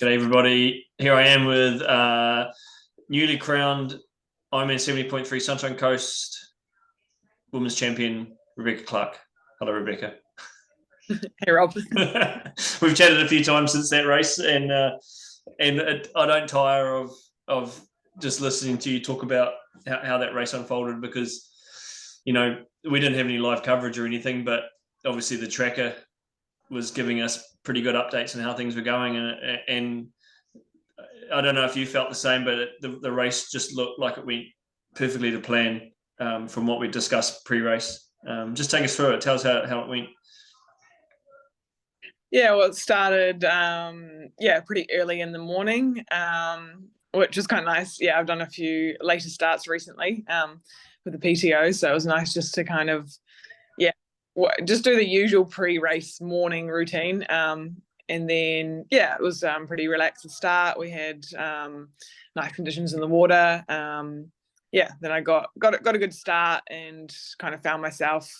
G'day everybody. Here I am with newly crowned IRONMAN 70.3 Sunshine Coast Women's Champion, Rebecca Clarke. Hello, Rebecca. Hey, Rob. We've chatted a few times since that race, and I don't tire of just listening to you talk about how that race unfolded, because we didn't have any live coverage or anything, but obviously the tracker was giving us pretty good updates on how things were going, and I don't know if you felt the same, but the race just looked like it went perfectly to plan from what we discussed pre-race. Just take us through it. Tell us how it went. Yeah, well, it started pretty early in the morning, which was kind of nice. Yeah, I've done a few later starts recently with the PTO, so it was nice just to kind of just do the usual pre-race morning routine. And then, it was pretty relaxed to start. We had nice conditions in the water. Then I got a good start and kind of found myself,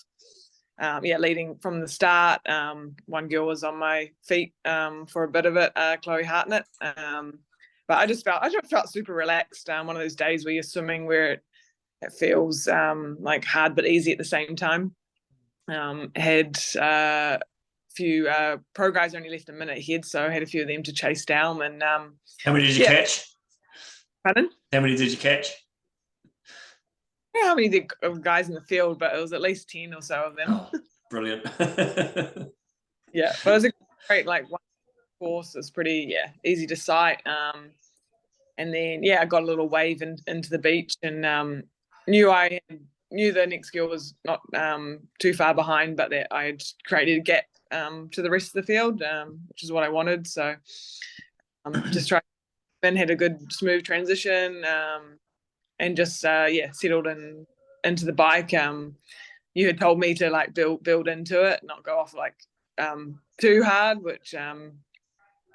leading from the start. One girl was on my feet for a bit of it, Chloe Hartnett. But I just felt super relaxed. One of those days where you're swimming where it feels like hard but easy at the same time. Had a few pro guys only left a minute ahead, so I had a few of them to chase down. And how many did you catch? Pardon? How many did you catch? I don't know how many guys in the field, but it was at least 10 or so of them. Oh, brilliant. Yeah, but it was a great one course. It's pretty easy to sight. And then I got a little wave into the beach, and knew the next girl was not too far behind, but that I had created a gap to the rest of the field, which is what I wanted. So just tried and had a good smooth transition, and just settled into the bike. You had told me to build into it, not go off too hard, which I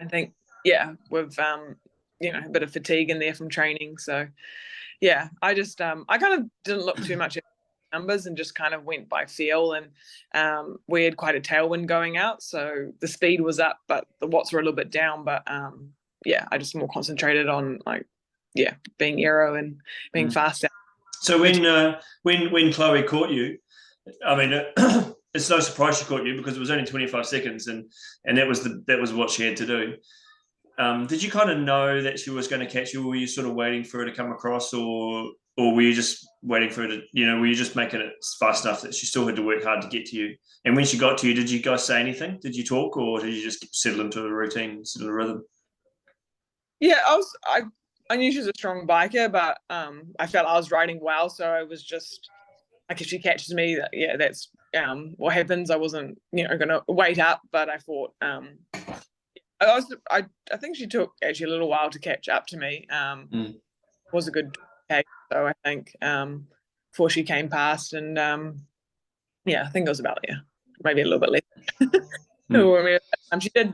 think with a bit of fatigue in there from training. So I just I kind of didn't look too much at numbers and just kind of went by feel, and we had quite a tailwind going out, so the speed was up but the watts were a little bit down. But I just more concentrated on being aero and being faster. So when Chloe caught you, I mean, it's no surprise she caught you, because it was only 25 seconds, and that was what she had to do. Did you kind of know that she was going to catch you, or were you sort of waiting for her to come across, or were you just waiting for her to, were you just making it fast enough that she still had to work hard to get to you? And when she got to you, did you guys say anything? Did you talk, or did you just settle into the routine, settle the rhythm? Yeah, I knew she was a strong biker, but I felt I was riding well, so I was just like, if she catches me, that's what happens. I wasn't going to wait up, but I thought I think she took actually a little while to catch up to me. Was a good case, so I think before she came past, and I think it was about maybe a little bit less. She did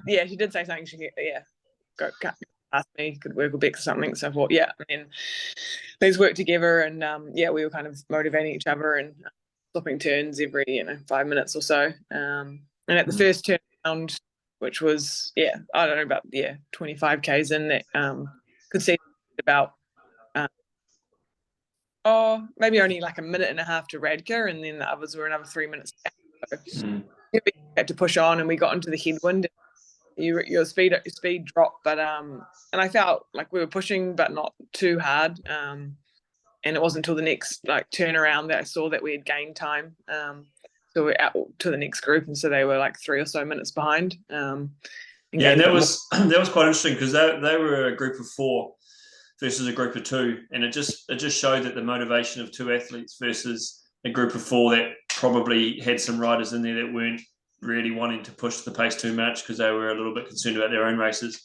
say something. She go past me, could work a bit or something. So I thought and then let's work together, and we were kind of motivating each other and swapping turns every 5 minutes or so. And at the first turn round, which was I don't know, about 25 k's in, that could see about maybe only like a minute and a half to Radka, and then the others were another 3 minutes. So we had to push on, and we got into the headwind. Your speed dropped, but and I felt like we were pushing but not too hard. And it wasn't until the next turnaround that I saw that we had gained time. So we're out to the next group, and so they were 3 or so minutes behind. That was quite interesting, because they were a group of 4 versus a group of 2, and it just showed that the motivation of 2 athletes versus a group of 4 that probably had some riders in there that weren't really wanting to push the pace too much because they were a little bit concerned about their own races.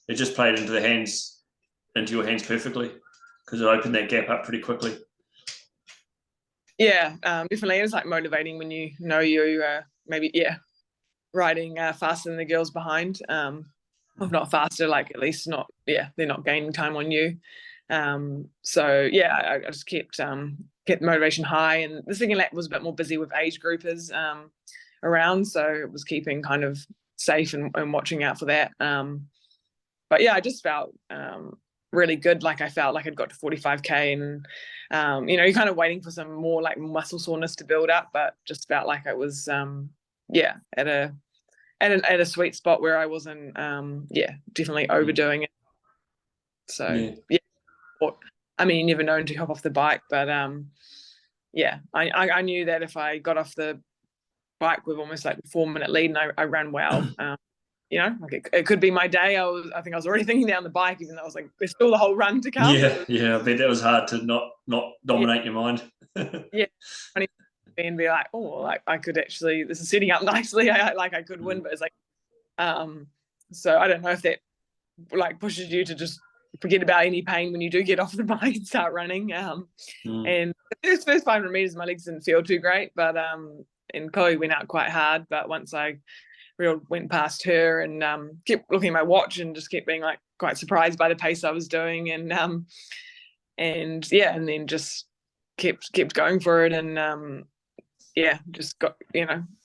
It just played into your hands perfectly, because it opened that gap up pretty quickly. Definitely. It's motivating when you maybe riding faster than the girls behind. If not faster, at least not they're not gaining time on you. I just kept the motivation high, and the second lap was a bit more busy with age groupers around, so it was keeping kind of safe and watching out for that. but yeah, I just felt really good. Like I felt like I'd got to 45K, and you're kind of waiting for some more like muscle soreness to build up, but just felt like I was at a sweet spot where I wasn't definitely overdoing it. So yeah, I mean, you never know until you hop off the bike, but I knew that if I got off the bike with almost like a 4-minute lead and I ran well, like it could be my day. I think I was already thinking down the bike, even though I was like, there's still the whole run to come. Yeah. I bet that was hard to not dominate your mind. Yeah. And be like, oh, like I could actually, this is setting up nicely. I could win, but it's like, so I don't know if that like pushes you to just forget about any pain when you do get off the bike and start running. And the first 500 meters, my legs didn't feel too great, but and Chloe went out quite hard. But once I went past her and kept looking at my watch and just kept being like quite surprised by the pace I was doing, and then just kept going for it, and just got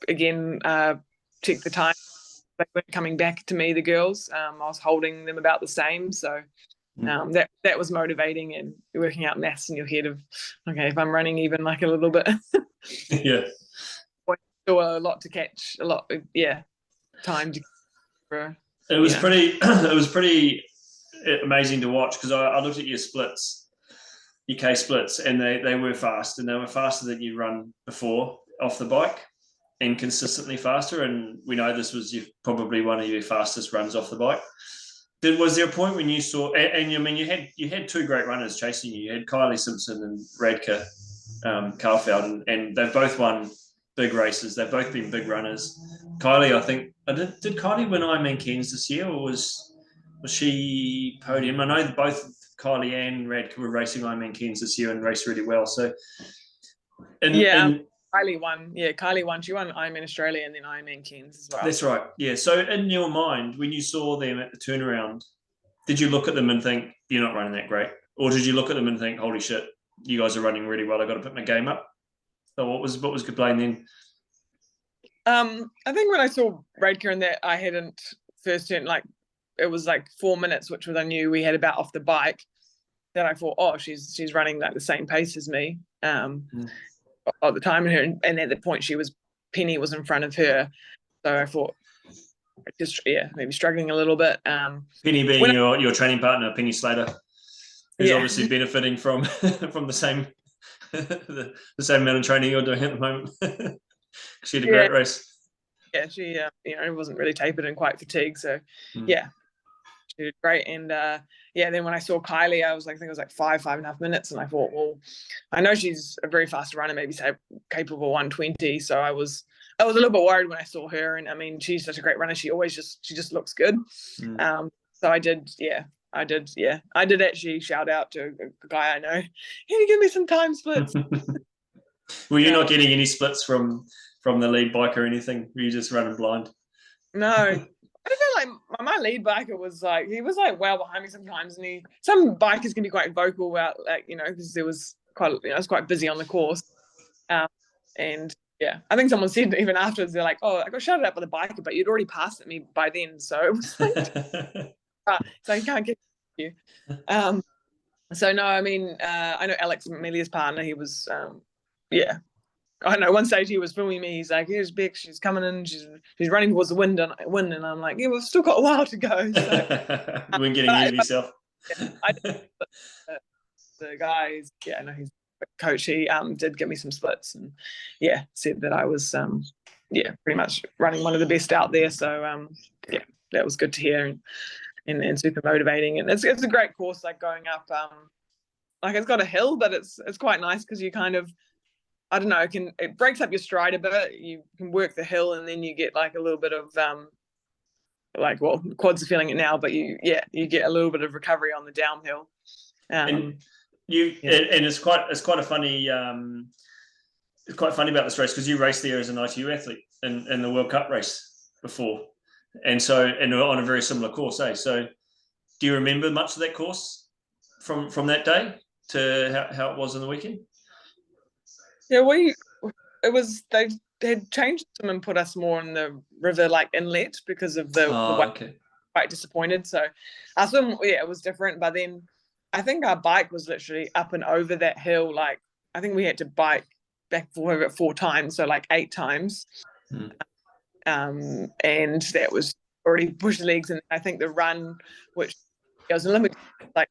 again checked the time. They weren't coming back to me, the girls. I was holding them about the same, so that was motivating, and working out maths in your head of, okay, if I'm running even like a little bit, yeah, still a lot to catch, time to. It was pretty. It was pretty amazing to watch, because I looked at your splits, your K splits, and they were fast, and they were faster than you run before off the bike, and consistently faster. And we know this was probably one of your fastest runs off the bike. Was there a point when you saw, and I mean, you had two great runners chasing you. You had Kylie Simpson and Radke Karlfeld, and they've both won big races. They've both been big runners. Kylie, I think, did Kylie win Ironman Cairns this year, or was she podium? I know that both Kylie and Radke were racing Ironman Cairns this year and raced really well. So, Kylie won. Yeah, Kylie won. She won Ironman Australia and then Ironman Cairns as well. That's right. Yeah. So in your mind, when you saw them at the turnaround, did you look at them and think, you're not running that great? Or did you look at them and think, holy shit, you guys are running really well, I've got to put my game up? So what was good playing then? I think when I saw Radke and that I hadn't first turned, like it was like 4 minutes, which was I knew we had about off the bike, that I thought, oh, she's running like the same pace as me. At the time, and at the point Penny was in front of her, so I thought just maybe struggling a little bit. Penny being your training partner, Penny Slater, who's obviously benefiting from the same the same amount of training you're doing at the moment. She had a great race. Yeah, she wasn't really tapered and quite fatigued, so she did great. And then when I saw Kylie, I think it was like 5.5 minutes, and I thought, well, I know she's a very fast runner, maybe capable of 120. So I was a little bit worried when I saw her, and I mean, she's such a great runner. She just looks good. So I did actually shout out to a guy I know, can you give me some time splits? Were you not getting any splits from the lead bike or anything? Were you just running blind? No. I feel like my lead biker was like, he was like well behind me sometimes, and some bikers can be quite vocal about, like, because there was I was quite busy on the course, and I think someone said even afterwards, they're like, oh, I got shouted out by the biker, but you'd already passed at me by then, so it was like, so you can't get you. So no, I mean, I know Alex, Amelia's partner, he was I know one stage he was filming me. He's like, here's Beck, she's coming in, she's running towards the wind, and I'm like, yeah, we've still got a while to go. So, you weren't getting ahead of yourself. The guys, I know he's a coach. He did give me some splits, and said that I was pretty much running one of the best out there. So that was good to hear, and super motivating. And it's a great course, like going up. Like it's got a hill, but it's quite nice because you kind of, I don't know, it breaks up your stride a bit. You can work the hill, and then you get like a little bit of quads are feeling it now, but you get a little bit of recovery on the downhill. And it's quite a funny it's quite funny about this race, because you raced there as an ITU athlete in the World Cup race before, and on a very similar course, So do you remember much of that course from that day to how it was in the weekend? Yeah, they had changed them and put us more in the river, like inlet, because of the okay. quite disappointed. So our swim, yeah, it was different. But then I think our bike was literally up and over that hill. Like I think we had to bike back for 4 times, so like 8 times. And that was already pushed the legs. And I think the run, which it was a limited, like,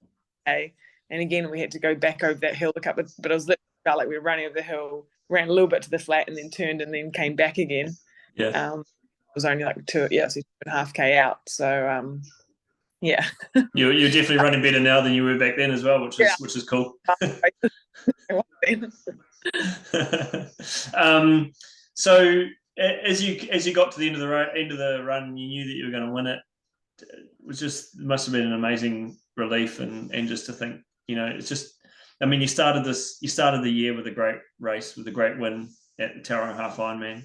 okay. And again, we had to go back over that hill a couple, but it was literally felt like we were running over the hill, ran a little bit to the flat, and then turned and then came back again. Yeah. It was only like 2.5K out. So yeah. You're definitely running better now than you were back then as well, which is cool. So as you got to the end of the run, you knew that you were going to win it. It must have been an amazing relief, and just to think, it's just, I mean, you started the year with a great race, with a great win at the Tauranga Half Ironman,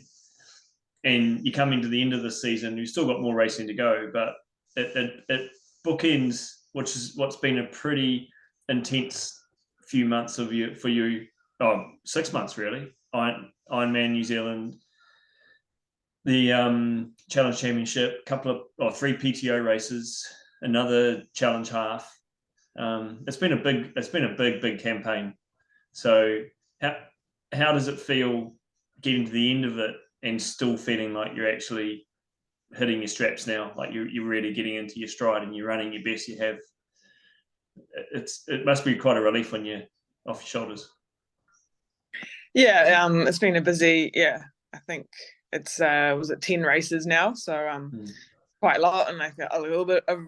and you come into the end of the season, you've still got more racing to go, but it bookends what's been a pretty intense few months for you. 6 months really. Ironman New Zealand, the Challenge Championship, three PTO races, another Challenge Half. It's been a big campaign. So how does it feel getting to the end of it and still feeling like you're actually hitting your straps now, like you're really getting into your stride and you're running your best you have? It must be quite a relief when you're off your shoulders. Yeah, it's been a busy, I think it's was it 10 races now, so quite a lot, and like a little bit of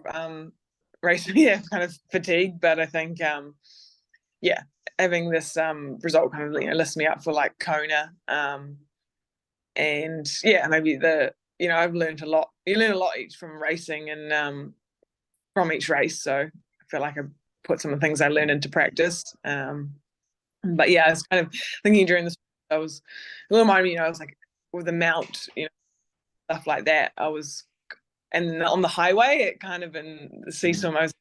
racing, kind of fatigue, but I think having this result kind of lifts me up for like Kona, and maybe I've learned a lot. You learn a lot each from racing and from each race, so I feel like I put some of the things I learned into practice. But I was kind of thinking during this, I was a little mind, I was like with the mount, stuff like that. And on the highway, it kind of in the seesaw, I was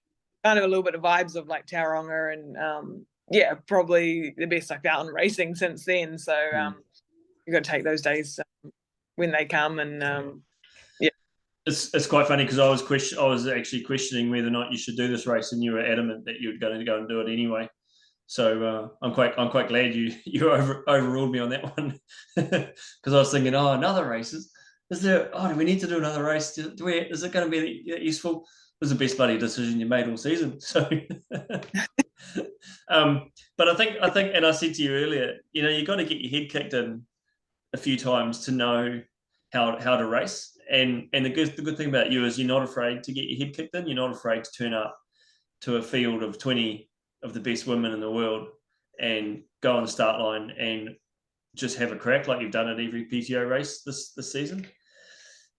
kind of a little bit of vibes of like Tauranga, and probably the best I've found racing since then. So you've got to take those days when they come, and It's quite funny because I was actually questioning whether or not you should do this race, and you were adamant that you were going to go and do it anyway. So I'm quite glad you overruled me on that one, because I was thinking, another race. Do we need to do another race? Is it going to be useful? It was the best bloody decision you made all season. So, but I think, and I said to you earlier, you got to get your head kicked in a few times to know how to race. And the good thing about you is you're not afraid to get your head kicked in. You're not afraid to turn up to a field of 20 of the best women in the world and go on the start line and just have a crack like you've done at every PTO race this season.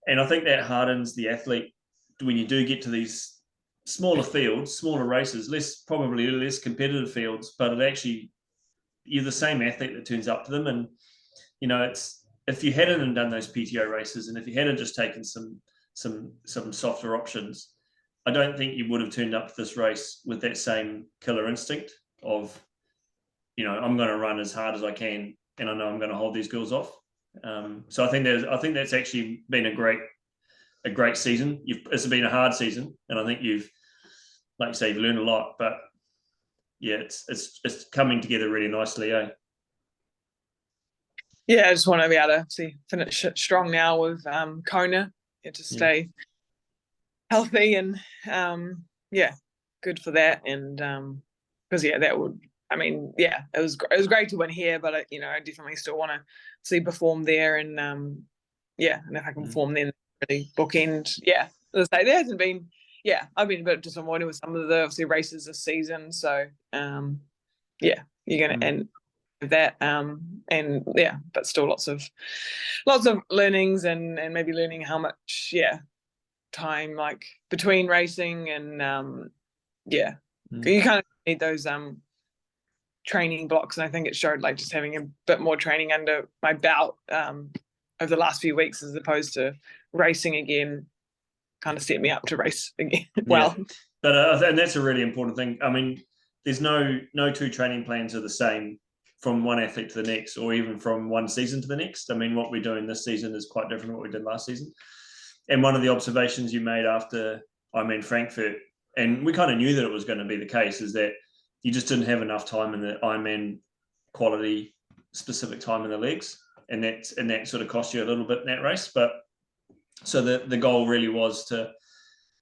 And I think that hardens the athlete when you do get to these smaller fields, smaller races, probably less competitive fields, but it actually, you're the same athlete that turns up to them. And it's, if you hadn't done those PTO races, and if you hadn't just taken some softer options, I don't think you would have turned up to this race with that same killer instinct of, I'm going to run as hard as I can, and I know I'm going to hold these girls off. So I think that's actually been a great season. It's been a hard season, and I think you've learned a lot. But it's coming together really nicely, eh? Yeah, I just want to be able to finish it strong now with Kona, to stay healthy, and good for that. And because that would, it was great to win here, but I definitely still want to see perform there, and and if I can perform then, really bookend. As I say, there hasn't been. I've been a bit disappointed with some of the obviously races this season. So you're gonna and that but still lots of learnings, and maybe learning how much time like between racing, and you kind of need those training blocks, and I think it showed like just having a bit more training under my belt over the last few weeks as opposed to racing again kind of set me up to race again. Well, but and that's a really important thing. I mean, there's no two training plans are the same from one athlete to the next, or even from one season to the next. I mean, what we're doing this season is quite different from what we did last season. And one of the observations you made after Ironman Frankfurt, and we kind of knew that it was going to be the case, is that you just didn't have enough time in the Ironman quality specific time in the legs, and that sort of cost you a little bit in that race. But so the goal really was to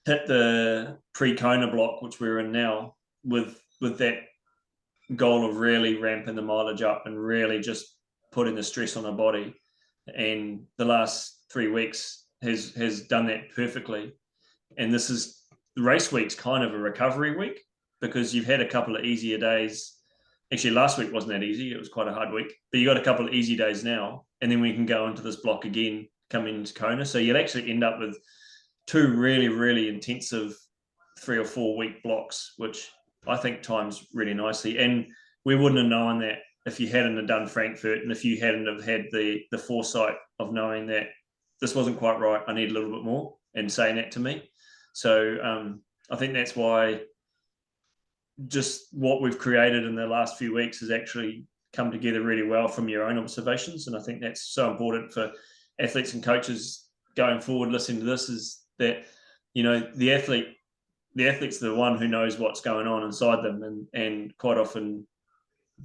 hit the pre-Kona block, which we're in now, with that goal of really ramping the mileage up and really just putting the stress on the body. And the last 3 weeks has done that perfectly. And this is the race week's kind of a recovery week, because you've had a couple of easier days. Actually, last week wasn't that easy. It was quite a hard week, but you got a couple of easy days now, and then we can go into this block again, coming into Kona. So you'll actually end up with 2 really, really intensive 3 or 4 week blocks, which I think times really nicely. And we wouldn't have known that if you hadn't have done Frankfurt, and if you hadn't have had the foresight of knowing that this wasn't quite right, I need a little bit more, and saying that to me. So I think that's why just what we've created in the last few weeks has actually come together really well from your own observations. And I think that's so important for athletes and coaches going forward listening to this, is that, you know, the athlete's the one who knows what's going on inside them, and quite often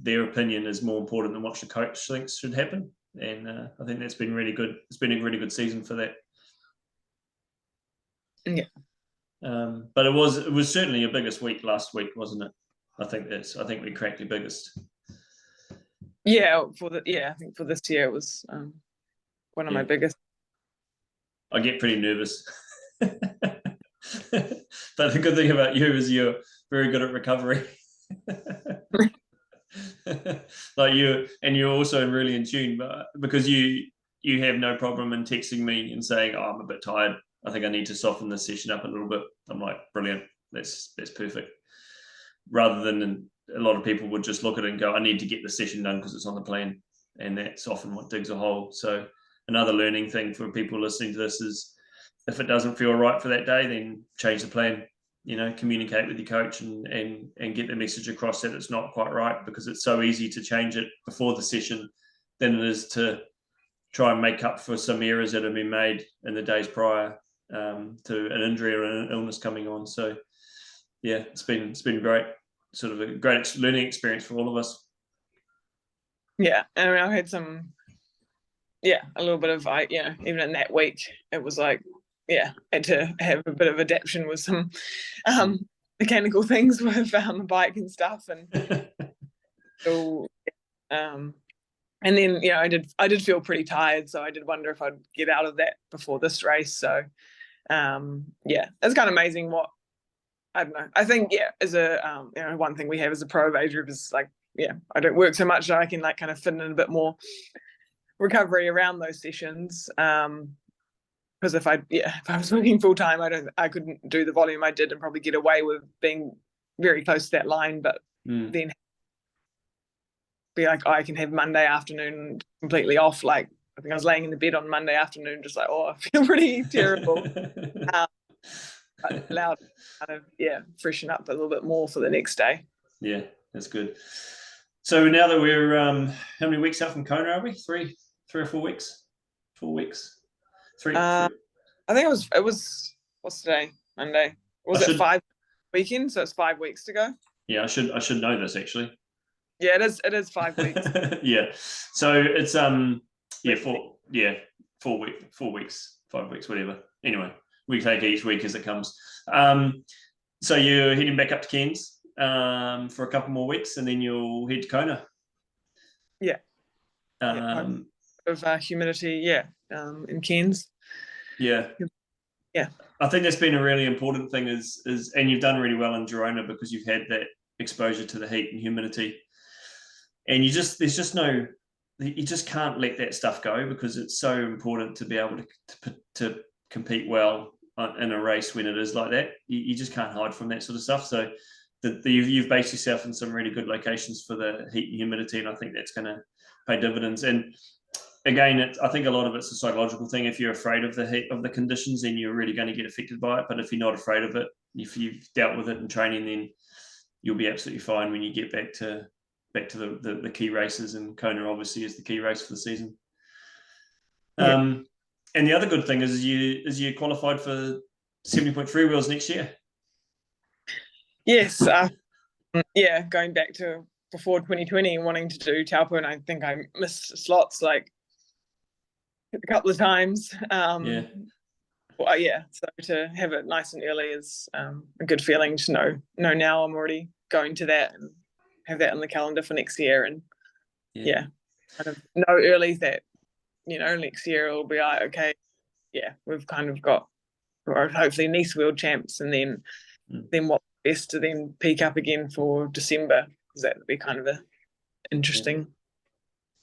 their opinion is more important than what the coach thinks should happen. And I think that's been really good. It's been a really good season for that. Yeah. But it was certainly your biggest week last week, wasn't it? I think we cracked your biggest. Yeah, I think for this year it was one of my biggest. I get pretty nervous. But the good thing about you is you're very good at recovery. Like you're also really in tune, because you have no problem in texting me and saying, "Oh, I'm a bit tired. I think I need to soften this session up a little bit." I'm like, brilliant. That's perfect. Rather than a lot of people would just look at it and go, "I need to get the session done because it's on the plan," and that's often what digs a hole. So another learning thing for people listening to this is, if it doesn't feel right for that day, then change the plan. You know, communicate with your coach and get the message across that it's not quite right, because it's so easy to change it before the session than it is to try and make up for some errors that have been made in the days prior to an injury or an illness coming on. So yeah, it's been great, sort of a great learning experience for all of us. Yeah, and I had some, a little bit of, even in that week, it was like, had to have a bit of adaptation with some mechanical things with the bike and stuff, and so and then I did feel pretty tired, so I did wonder if I'd get out of that before this race. So it's kind of amazing what, I don't know. I think as a one thing we have as a pro age group is like, I don't work so much, so I can like kind of fit in a bit more recovery around those sessions. Because if I was working full time, I couldn't do the volume I did and probably get away with being very close to that line. But then be like, I can have Monday afternoon completely off. Like, I think I was laying in the bed on Monday afternoon, just like, I feel pretty terrible. But allowed to kind of freshen up a little bit more for the next day. Yeah, that's good. So now that we're how many weeks out from Kona are we? 3 or 4 weeks? 4 weeks. 3. I think it was what's today? Monday. Was it 5 weekend? So it's 5 weeks to go. Yeah, I should know this actually. Yeah, it is 5 weeks. Yeah. So it's 4 weeks, 5 weeks, whatever. Anyway, we take each week as it comes. So you're heading back up to Cairns for a couple more weeks, and then you'll head to Kona. Yeah. Of humidity, in Cairns. Yeah. Yeah. I think that's been a really important thing is and you've done really well in Girona, because you've had that exposure to the heat and humidity. And you just can't let that stuff go, because it's so important to be able to compete well in a race when it is like that. You just can't hide from that sort of stuff. So you've based yourself in some really good locations for the heat and humidity, and I think that's going to pay dividends. And again, I think a lot of it's a psychological thing. If you're afraid of the heat of the conditions, then you're really going to get affected by it. But if you're not afraid of it, if you've dealt with it in training, then you'll be absolutely fine when you get back to the key races. And Kona obviously is the key race for the season. And the other good thing is you qualified for 70.3 wheels next year. Yes, yeah, going back to before 2020, wanting to do Taupo, and I think I missed slots like a couple of times. Yeah. Well, yeah, so to have it nice and early is a good feeling to know now I'm already going to that and have that on the calendar for next year. And yeah, kind of know early that, next year it'll be like, okay, yeah, we've kind of got, or hopefully Nice World Champs, and then what's best to then peak up again for December, because that would be kind of a interesting.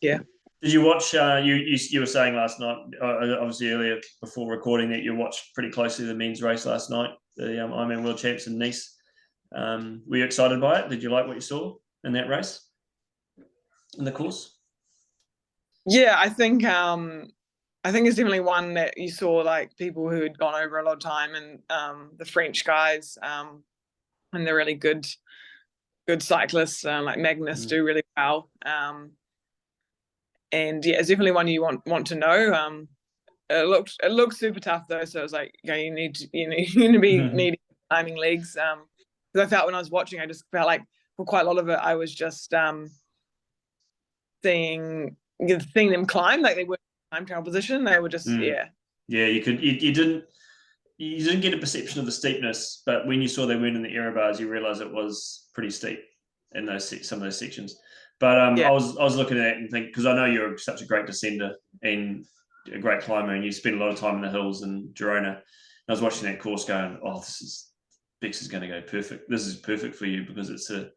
Yeah. Did you watch? You were saying last night, obviously earlier before recording, that you watched pretty closely the men's race last night, the IRONMAN World Champs in Nice. Were you excited by it? Did you like what you saw in that race, in the course? Yeah, I think it's definitely one that you saw, like, people who had gone over a lot of time, and the French guys, and they're really good cyclists, like Magnus do really well. And yeah, it's definitely one you want to know. It looks super tough though, so it was like, you need to be needing climbing legs. Because I felt when I was watching, I just felt like for quite a lot of it, I was just seeing them climb, like they were in time trial position. They were just Yeah. You didn't get a perception of the steepness, but when you saw they weren't in the aero bars, you realised it was pretty steep in some of those sections. But I was looking at it and think, because I know you're such a great descender and a great climber, and you spend a lot of time in the hills in Girona. I was watching that course going, Bex is going to go perfect. This is perfect for you, because it's a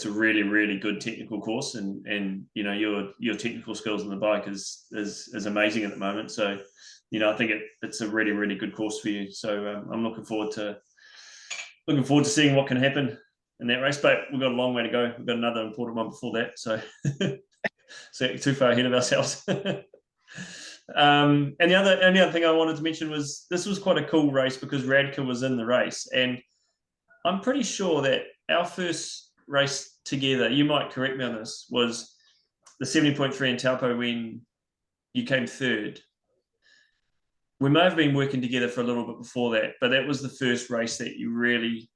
really, really good technical course, and your technical skills on the bike is amazing at the moment. So I think it's a really, really good course for you. So I'm looking forward to seeing what can happen in that race. But we've got a long way to go. We've got another important one before that. So too far ahead of ourselves. And the other thing I wanted to mention was, this was quite a cool race because Radke was in the race, and I'm pretty sure that our first race together, you might correct me on this, was the 70.3 in Taupo when you came third. We may have been working together for a little bit before that, but that was the first race that you really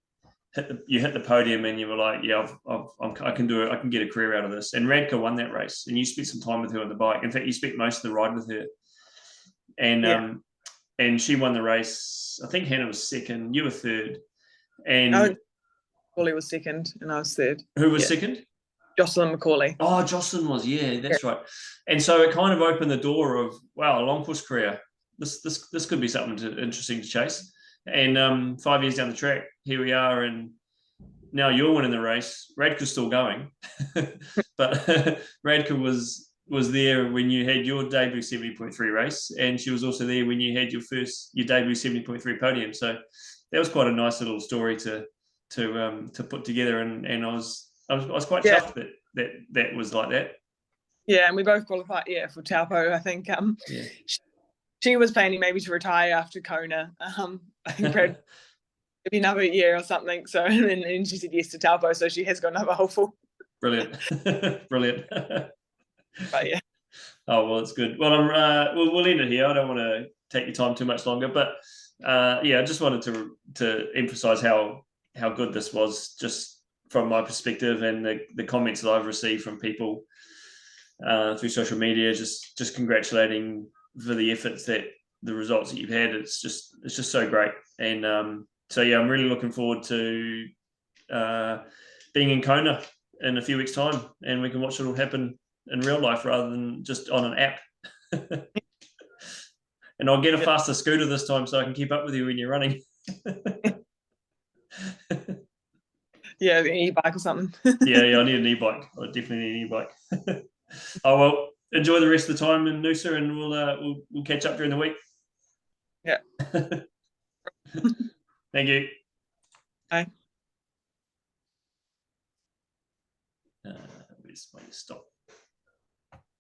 hit the podium, and you were like, yeah, I can do it. I can get a career out of this. And Radke won that race, and you spent some time with her on the bike. In fact, you spent most of the ride with her. And she won the race. I think Hannah was second. You were third. And Macaulay was second, and I was third. Who was second? Jocelyn Macaulay. Oh, Jocelyn was, that's right. And so it kind of opened the door of, wow, a long course career. This could be something interesting to chase. And 5 years down the track, here we are, and now you're winning the race. Radke's still going, but Radke was there when you had your debut 70.3 race, and she was also there when you had your debut 70.3 podium. So that was quite a nice little story to put together, and I was quite chuffed that was like that. Yeah, and we both qualified for Taupo. I think she was planning maybe to retire after Kona. I think maybe another year or something. So and she said yes to Taupo, so she has got another hole full. Brilliant. But yeah. Oh well, it's good. Well, we'll end it here. I don't want to take your time too much longer, but I just wanted to emphasise how good this was, just from my perspective, and the comments that I've received from people through social media, just congratulating for the efforts, the results that you've had. It's just so great, and I'm really looking forward to being in Kona in a few weeks' time, and we can watch it all happen in real life rather than just on an app. And I'll get a faster scooter this time so I can keep up with you when you're running. An e-bike or something. I need an e-bike. I definitely need an e-bike. Oh well, enjoy the rest of the time in Noosa, and we'll catch up during the week. Yeah. Thank you. Bye. Where's my stop?